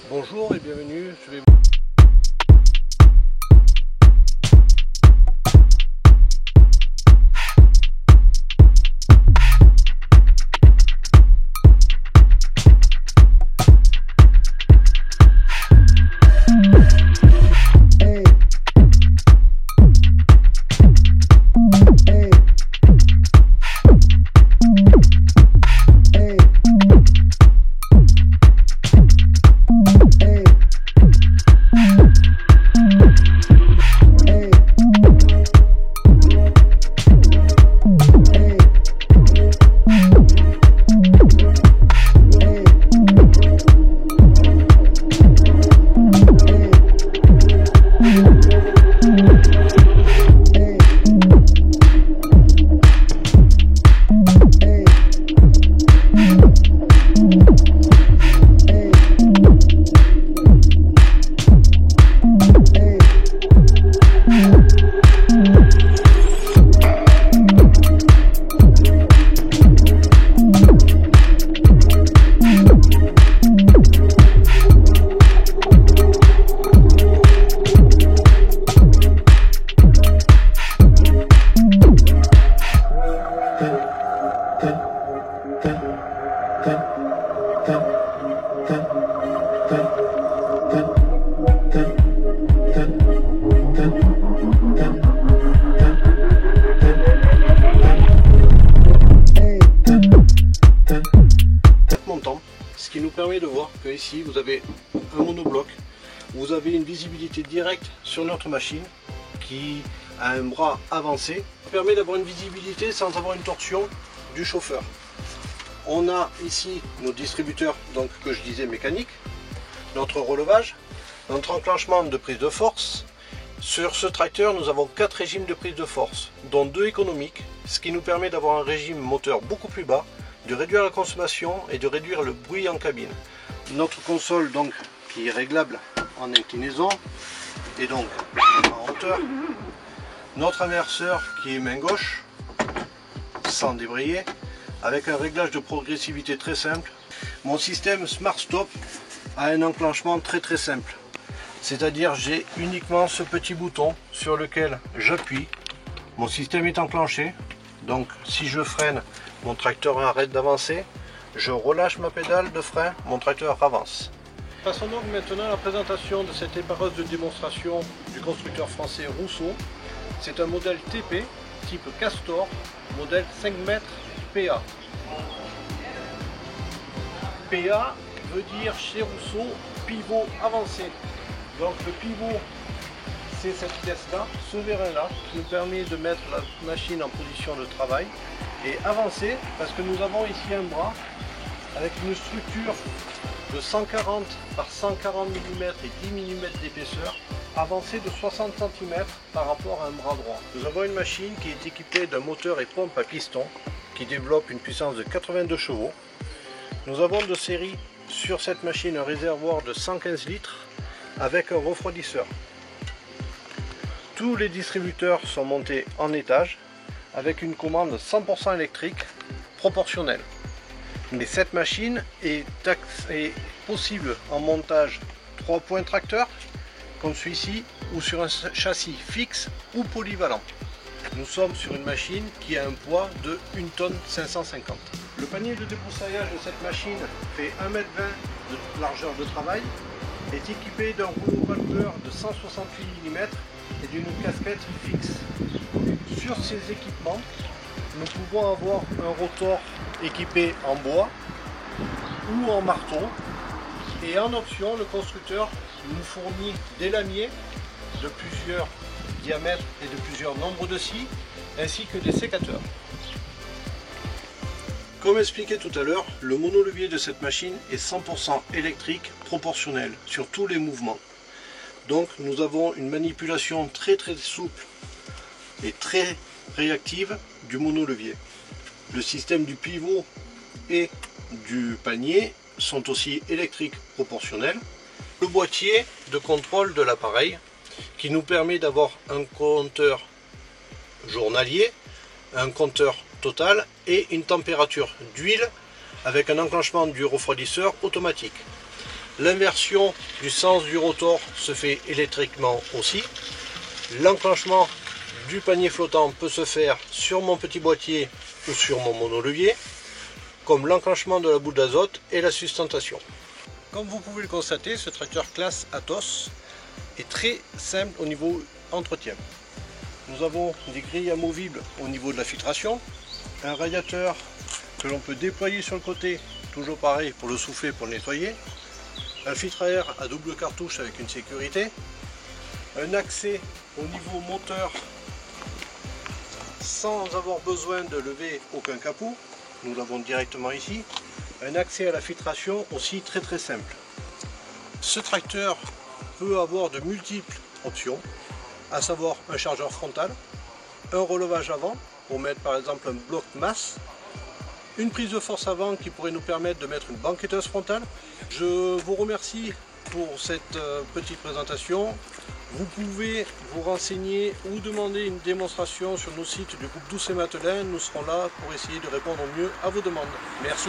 Bonjour et bienvenue, je vais montant, ce qui nous permet de voir que ici vous avez un monobloc, vous avez une visibilité directe sur notre machine qui a un bras avancé, qui permet d'avoir une visibilité sans avoir une torsion du chauffeur. On a ici nos distributeurs, donc que je disais mécaniques, notre relevage, notre enclenchement de prise de force. Sur ce tracteur, nous avons 4 régimes de prise de force, dont 2 économiques, ce qui nous permet d'avoir un régime moteur beaucoup plus bas, de réduire la consommation et de réduire le bruit en cabine. Notre console donc qui est réglable en inclinaison et donc en hauteur. Notre inverseur qui est main gauche, sans débrayer, avec un réglage de progressivité très simple. Mon système Smart Stop a un enclenchement très simple. C'est-à-dire j'ai uniquement ce petit bouton sur lequel j'appuie. Mon système est enclenché. Donc si je freine, mon tracteur arrête d'avancer. Je relâche ma pédale de frein, mon tracteur avance. Passons donc maintenant à la présentation de cette épareuse de démonstration du constructeur français Rousseau. C'est un modèle TP type Castor, modèle 5 mètres PA. PA veut dire chez Rousseau pivot avancé. Donc le pivot, c'est cette pièce-là, ce vérin-là, qui nous permet de mettre la machine en position de travail et avancer, parce que nous avons ici un bras avec une structure de 140 par 140 mm et 10 mm d'épaisseur, avancé de 60 cm par rapport à un bras droit. Nous avons une machine qui est équipée d'un moteur et pompe à piston qui développe une puissance de 82 chevaux. Nous avons de série sur cette machine un réservoir de 115 litres avec un refroidisseur. Tous les distributeurs sont montés en étage avec une commande 100% électrique proportionnelle. Mais cette machine est possible en montage 3 points tracteur comme celui-ci ou sur un châssis fixe ou polyvalent. Nous sommes sur une machine qui a un poids de 1 tonne 550. Le panier de débroussaillage de cette machine fait 1,20 m de largeur de travail, est équipé d'un rouleau palpeur de 168 mm et d'une casquette fixe. Sur ces équipements, nous pouvons avoir un rotor équipé en bois ou en marteau, et en option, le constructeur nous fournit des lamiers de plusieurs diamètres et de plusieurs nombres de scies, ainsi que des sécateurs. Comme expliqué tout à l'heure, le monolevier de cette machine est 100% électrique proportionnel sur tous les mouvements. Donc nous avons une manipulation très souple et très réactive du monolevier. Le système du pivot et du panier sont aussi électriques proportionnels. Le boîtier de contrôle de l'appareil qui nous permet d'avoir un compteur journalier, un compteur total et une température d'huile avec un enclenchement du refroidisseur automatique. L'inversion du sens du rotor se fait électriquement aussi. L'enclenchement du panier flottant peut se faire sur mon petit boîtier ou sur mon monolevier, comme l'enclenchement de la boule d'azote et la sustentation. Comme vous pouvez le constater, ce tracteur classe Atos est très simple au niveau entretien. Nous avons des grilles amovibles au niveau de la filtration, un radiateur que l'on peut déployer sur le côté, toujours pareil pour le souffler, pour le nettoyer, un filtre à air à double cartouche avec une sécurité, un accès au niveau moteur sans avoir besoin de lever aucun capot, nous l'avons directement ici, un accès à la filtration aussi très simple. Ce tracteur peut avoir de multiples options, à savoir un chargeur frontal, un relevage avant pour mettre par exemple un bloc masse, une prise de force avant qui pourrait nous permettre de mettre une banquetteuse frontale. Je vous remercie pour cette petite présentation. Vous pouvez vous renseigner ou demander une démonstration sur nos sites du groupe Doucet Matelin. Nous serons là pour essayer de répondre au mieux à vos demandes. Merci.